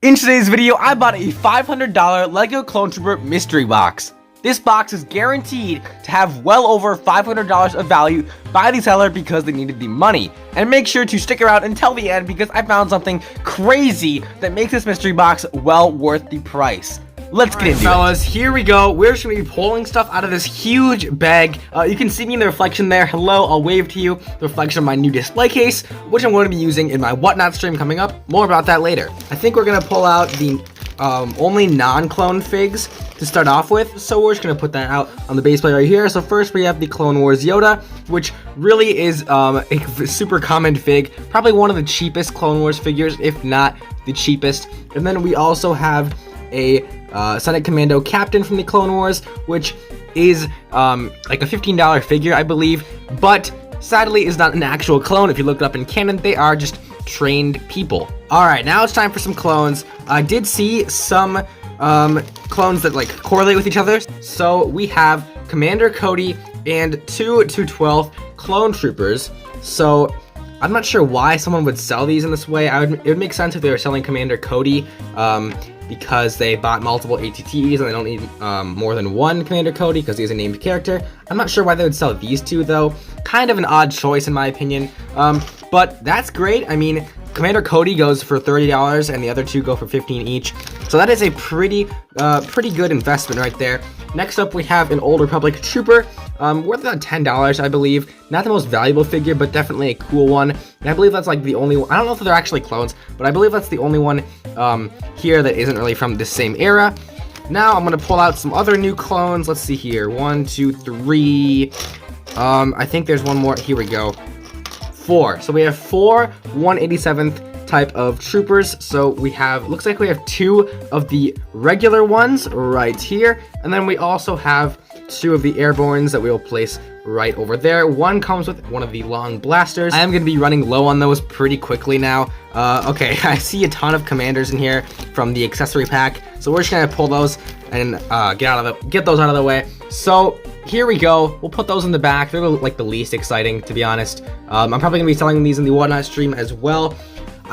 In today's video, I bought a $500 LEGO Clone Trooper mystery box. This box is guaranteed to have well over $500 of value by the seller because they needed the money. And make sure to stick around until the end because I found something crazy that makes this mystery box well worth the price. Let's get into it. Fellas, here we go. We're just going to be pulling stuff out of this huge bag. You can see me in the reflection there. Hello, I'll wave to you. The reflection of my new display case, which I'm going to be using in my Whatnot stream coming up. More about that later. I think we're going to pull out the only non-clone figs to start off with. So we're just going to put that out on the base plate right here. So first we have the Clone Wars Yoda, which really is a super common fig. Probably one of the cheapest Clone Wars figures, if not the cheapest. And then we also have a Senate Commando Captain from the Clone Wars, which is like a $15 figure, I believe, but sadly is not an actual clone. If you look it up in canon, they are just trained people. Alright, now it's time for some clones. I did see some clones that like correlate with each other. So we have Commander Cody and two 212 clone troopers. So I'm not sure why someone would sell these in this way. It would make sense if they were selling Commander Cody because they bought multiple ATTs and they don't need more than one Commander Cody because he's a named character. I'm not sure why they would sell these two though. Kind of an odd choice in my opinion, but that's great. I mean, Commander Cody goes for $30 and the other two go for $15 each. So that is a pretty good investment right there. Next up we have an Old Republic Trooper, worth about $10 I believe. Not the most valuable figure, but definitely a cool one. And I believe that's like the only one. I don't know if they're actually clones, but I believe that's the only one here that isn't really from the same era. Now I'm gonna pull out some other new clones. Let's see here, 1, 2, 3. I think there's one more. Here we go. 4. So we have 4 187th type of troopers. So we have, looks like we have 2 of the regular ones right here, and then we also have 2 of the airbornes that we will place right over there. One comes with one of the long blasters. I am going to be running low on those pretty quickly now. Okay, I see a ton of commanders in here from the accessory pack, so we're just going to pull those and get those out of the way. So here we go. We'll put those in the back. They're like the least exciting, to be honest. I'm probably going to be selling these in the Whatnot stream as well.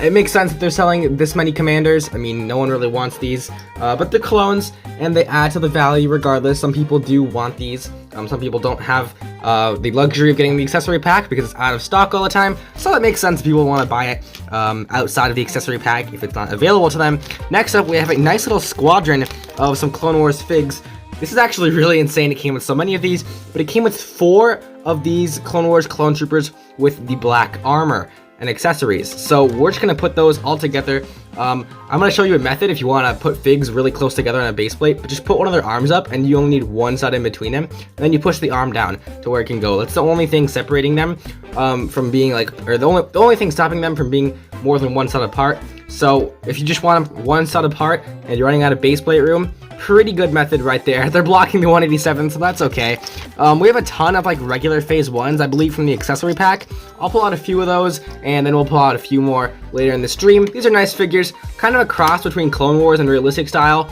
It makes sense that they're selling this many commanders. I mean, no one really wants these, but they're clones, and they add to the value regardless. Some people do want these. Some people don't have the luxury of getting the accessory pack because it's out of stock all the time, so it makes sense people want to buy it outside of the accessory pack if it's not available to them. Next up, we have a nice little squadron of some Clone Wars figs. This is actually really insane. It came with so many of these, but it came with 4 of these Clone Wars clone troopers with the black armor and accessories. So we're just gonna put those all together. I'm gonna show you a method if you wanna put figs really close together on a base plate, but just put one of their arms up and you only need one side in between them. And then you push the arm down to where it can go. That's the only thing separating them from being like, or the only thing stopping them from being more than one side apart. So if you just want them one side apart and you're running out of base plate room, pretty good method right there. They're blocking the 187, so that's okay. We have a ton of like regular phase 1s, I believe, from the accessory pack. I'll pull out a few of those, and then we'll pull out a few more later in the stream. These are nice figures, kind of a cross between Clone Wars and realistic style,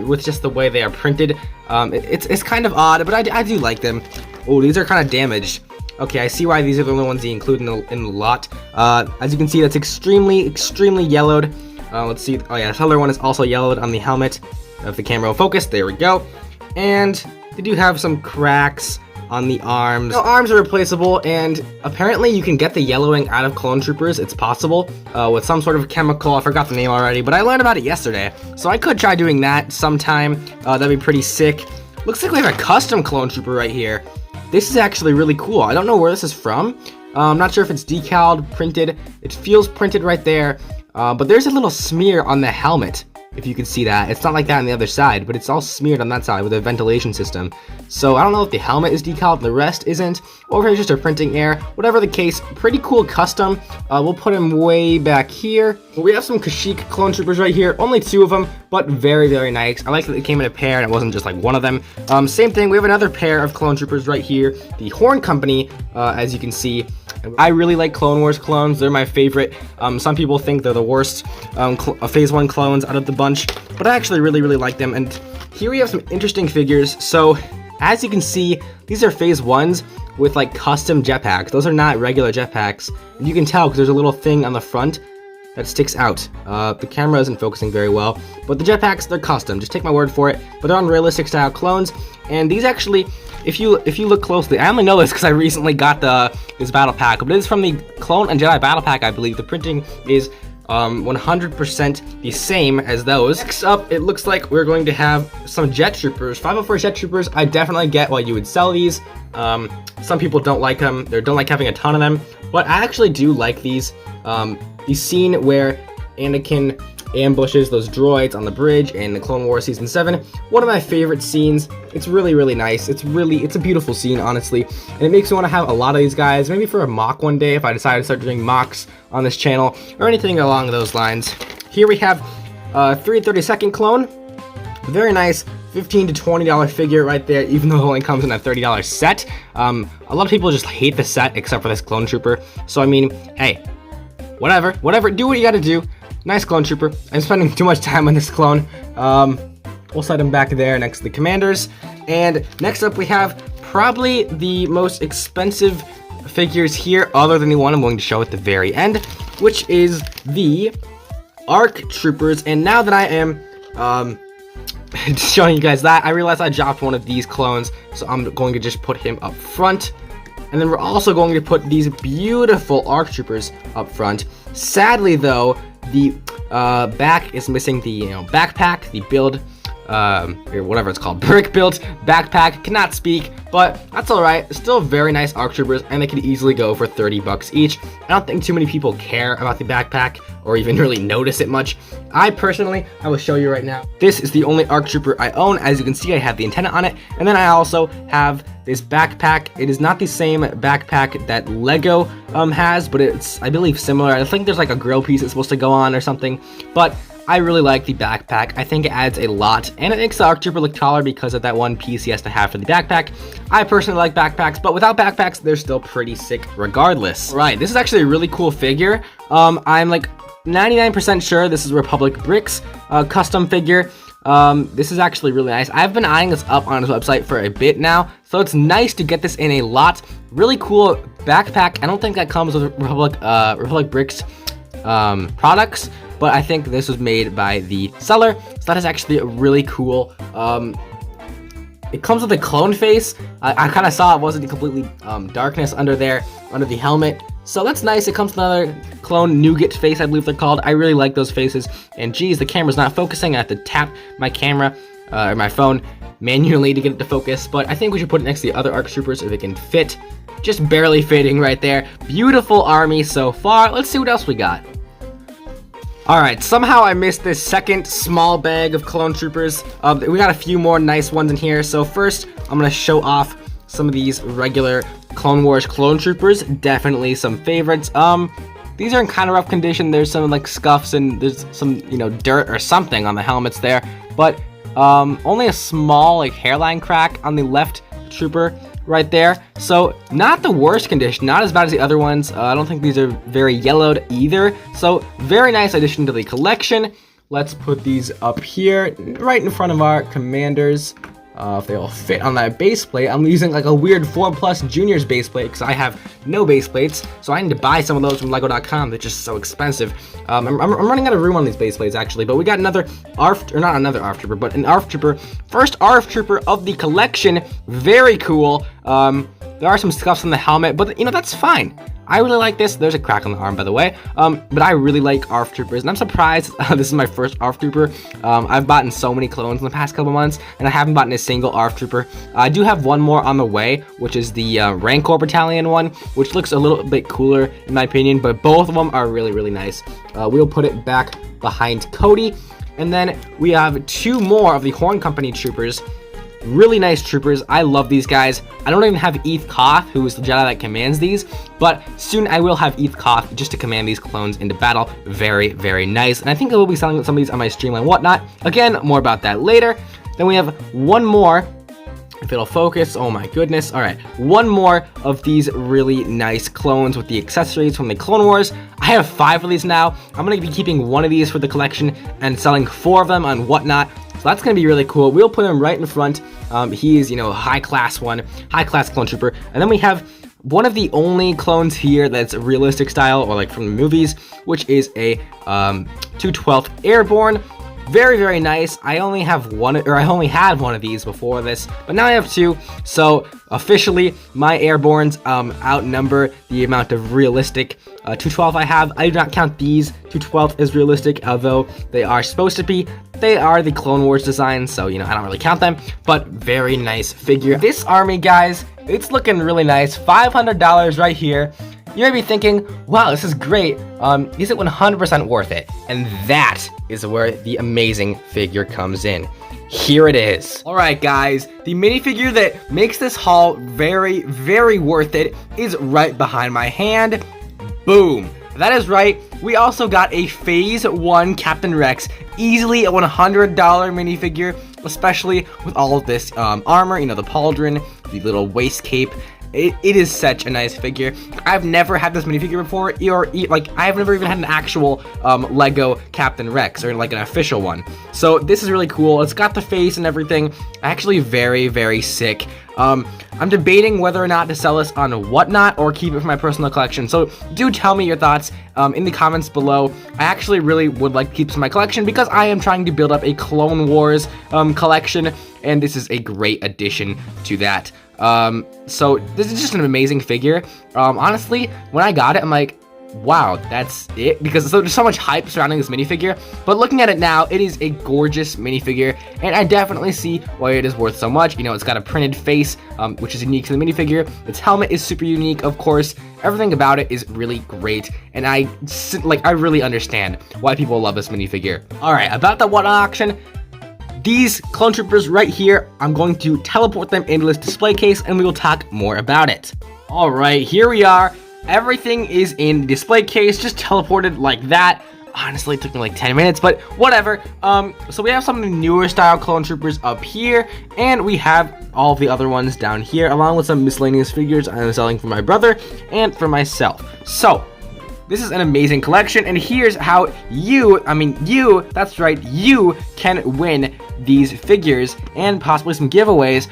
with just the way they are printed. It's kind of odd, but I do like them. Oh, these are kind of damaged. Okay, I see why these are the only ones they include in the lot. As you can see, that's extremely yellowed. Let's see. Oh yeah, this other one is also yellowed on the helmet. If the camera will focus, there we go. And they do have some cracks on the arms. The arms are replaceable, and apparently you can get the yellowing out of clone troopers. It's possible with some sort of chemical. I forgot the name already, but I learned about it yesterday. So I could try doing that sometime. That'd be pretty sick. Looks like we have a custom clone trooper right here. This is actually really cool. I don't know where this is from. I'm not sure if it's decaled, printed. It feels printed right there, but there's a little smear on the helmet. If you can see that. It's not like that on the other side, but it's all smeared on that side with a ventilation system. So I don't know if the helmet is decaled and the rest isn't, or if it's just a printing error. Whatever the case, pretty cool custom. We'll put him way back here. We have some Kashyyyk clone troopers right here. Only 2 of them, but very nice. I like that it came in a pair and it wasn't just like one of them. Same thing, we have another pair of clone troopers right here. The Horn Company, as you can see. I really like Clone Wars clones. They're my favorite. Some people think they're the worst phase 1 clones out of the bunch, but I actually really like them. And here we have some interesting figures. So as you can see, these are phase 1s with like custom jetpacks. Those are not regular jetpacks. And you can tell because there's a little thing on the front that sticks out. The camera isn't focusing very well, but the jetpacks, they're custom. Just take my word for it. But they're unrealistic style clones, and these actually, if you look closely, I only know this because I recently got this battle pack, but it is from the Clone and Jedi battle pack, I believe. The printing is 100% the same as those. Next up, it looks like we're going to have some jet troopers. 504 jet troopers, I definitely get why you would sell these. Some people don't like them. They don't like having a ton of them, but I actually do like these. The scene where Anakin ambushes those droids on the bridge in the Clone Wars Season 7, one of my favorite scenes. It's really, really nice. It's a beautiful scene, honestly, and it makes me want to have a lot of these guys, maybe for a mock one day if I decide to start doing mocks on this channel, or anything along those lines. Here we have 332nd clone. Very nice. $15 to $20 figure right there, even though it only comes in a $30 set. A lot of people just hate the set except for this clone trooper, so I mean, hey, whatever, do what you gotta do. Nice clone trooper. I'm spending too much time on this clone. We'll set him back there next to the commanders. And next up we have probably the most expensive figures here, other than the one I'm going to show at the very end, which is the ARC troopers. And now that I am showing you guys that, I realized I dropped one of these clones, so I'm going to just put him up front. And then we're also going to put these beautiful ARC troopers up front. Sadly though, the back is missing the backpack, the build, or whatever it's called, brick built backpack. Cannot speak, but that's alright. Still very nice ARC troopers, and they could easily go for 30 bucks each. I don't think too many people care about the backpack or even really notice it much. I will show you right now. This is the only ARC trooper I own. As you can see, I have the antenna on it, and then I also have this backpack. It is not the same backpack that Lego has, but it's, I believe, similar. I think there's like a grill piece it's supposed to go on or something, but I really like the backpack. I think it adds a lot, and it makes the ARC trooper look taller because of that one piece he has to have for the backpack. I personally like backpacks, but without backpacks, they're still pretty sick regardless. Right, this is actually a really cool figure. I'm like 99% sure this is Republic Bricks custom figure. This is actually really nice. I've been eyeing this up on his website for a bit now, so it's nice to get this in a lot. Really cool backpack. I don't think that comes with Republic Bricks products, but I think this was made by the seller, so that is actually a really cool. It comes with a clone face. I kind of saw it wasn't completely darkness under there, under the helmet. So that's nice. It comes with another clone nougat face, I believe they're called. I really like those faces. And geez, the camera's not focusing. I have to tap my camera or my phone manually to get it to focus. But I think we should put it next to the other ARC troopers so they can fit. Just barely fitting right there. Beautiful army so far. Let's see what else we got. Alright, somehow I missed this second small bag of clone troopers. We got a few more nice ones in here. So first, I'm going to show off some of these regular Clone Wars clone troopers. Definitely some favorites. These are in kind of rough condition. There's some like scuffs and there's some, dirt or something on the helmets there. But only a small like hairline crack on the left trooper right there. So not the worst condition, not as bad as the other ones. I don't think these are very yellowed either. So very nice addition to the collection. Let's put these up here right in front of our commanders. If they all fit on that base plate. I'm using like a weird 4+ Juniors base plate because I have no base plates, so I need to buy some of those from Lego.com. They're just so expensive. I'm running out of room on these base plates actually, but we got another ARF, or not another ARF trooper, but an ARF trooper. First ARF trooper of the collection. Very cool. There are some scuffs on the helmet, but that's fine. I really like this. There's a crack on the arm, by the way. But I really like ARF troopers, and I'm surprised this is my first ARF trooper. I've bought so many clones in the past couple months, and I haven't bought a single ARF trooper. I do have one more on the way, which is the Rancor Battalion one, which looks a little bit cooler in my opinion, but both of them are really, really nice. We'll put it back behind Cody, and then we have two more of the Horn Company troopers. Really nice troopers. I love these guys. I don't even have Eth Koth, who is the Jedi that commands these, but soon I will have Eth Koth just to command these clones into battle. Very, very nice. And I think I will be selling some of these on my stream and whatnot. Again, more about that later. Then we have one more. If it'll focus, oh my goodness. All right, one more of these really nice clones with the accessories from the Clone Wars. I have 5 of these now. I'm gonna be keeping one of these for the collection and selling 4 of them on whatnot. So that's going to be really cool. We'll put him right in front. He is, a high-class one, high-class clone trooper. And then we have one of the only clones here that's realistic style or like from the movies, which is a 212th Airborne. Very, very nice. I only had one of these before this, but now I have two. So officially, my Airbornes outnumber the amount of realistic 212 I have. I do not count these 212 as realistic, although they are supposed to be. They are the Clone Wars design, so I don't really count them. But very nice figure. This army, guys, it's looking really nice. $500 right here. You may be thinking, wow, this is great. Is it 100% worth it? And that is where the amazing figure comes in. Here it is. All right, guys, the minifigure that makes this haul very, very worth it is right behind my hand. Boom. That is right. We also got a Phase 1 Captain Rex, easily a $100 minifigure, especially with all of this armor, the pauldron, the little waist cape. It is such a nice figure. I've never had this minifigure before, or like I've never even had an actual Lego Captain Rex, or like an official one. So this is really cool. It's got the face and everything. Actually very, very sick. I'm debating whether or not to sell this on Whatnot or keep it for my personal collection. So do tell me your thoughts in the comments below. I actually really would like to keep this in my collection because I am trying to build up a Clone Wars collection, and this is a great addition to that. So this is just an amazing figure. Honestly, when I got it, I'm like, wow, that's it, because there's so much hype surrounding this minifigure. But looking at it now, it is a gorgeous minifigure, and I definitely see why it is worth so much. It's got a printed face, which is unique to the minifigure. Its helmet is super unique, of course. Everything about it is really great, and I really understand why people love this minifigure. All right, about the Whatnot auction. These clone troopers right here, I'm going to teleport them into this display case, and we will talk more about it. All right, here we are. Everything is in the display case, just teleported like that. Honestly, it took me like 10 minutes, but whatever. So we have some of the newer style clone troopers up here, and we have all of the other ones down here, along with some miscellaneous figures I'm selling for my brother and for myself. So this is an amazing collection, and here's how that's right, you can win these figures and possibly some giveaways.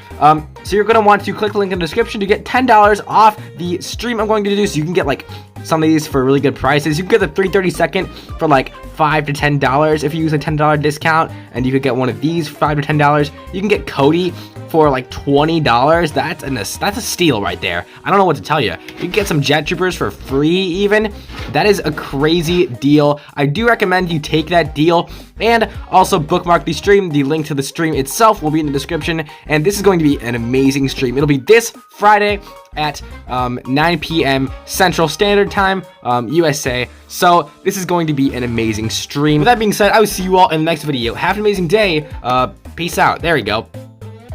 So you're going to want to click the link in the description to get $10 off the stream I'm going to do, so you can get like some of these for really good prices. You can get the 330 for like $5 to $10 if you use a $10 discount, and you could get one of these for $5 to $10. You can get Cody for like $20. That's a steal right there. I don't know what to tell you. You can get some Jet Troopers for free even. That is a crazy deal. I do recommend you take that deal, and also bookmark the stream. The link to the stream itself will be in the description, and this is going to be an amazing stream. It'll be this Friday at 9 p.m. Central Standard Time, USA. So this is going to be an amazing stream. With that being said, I will see you all in the next video. Have an amazing day. Peace out. There we go.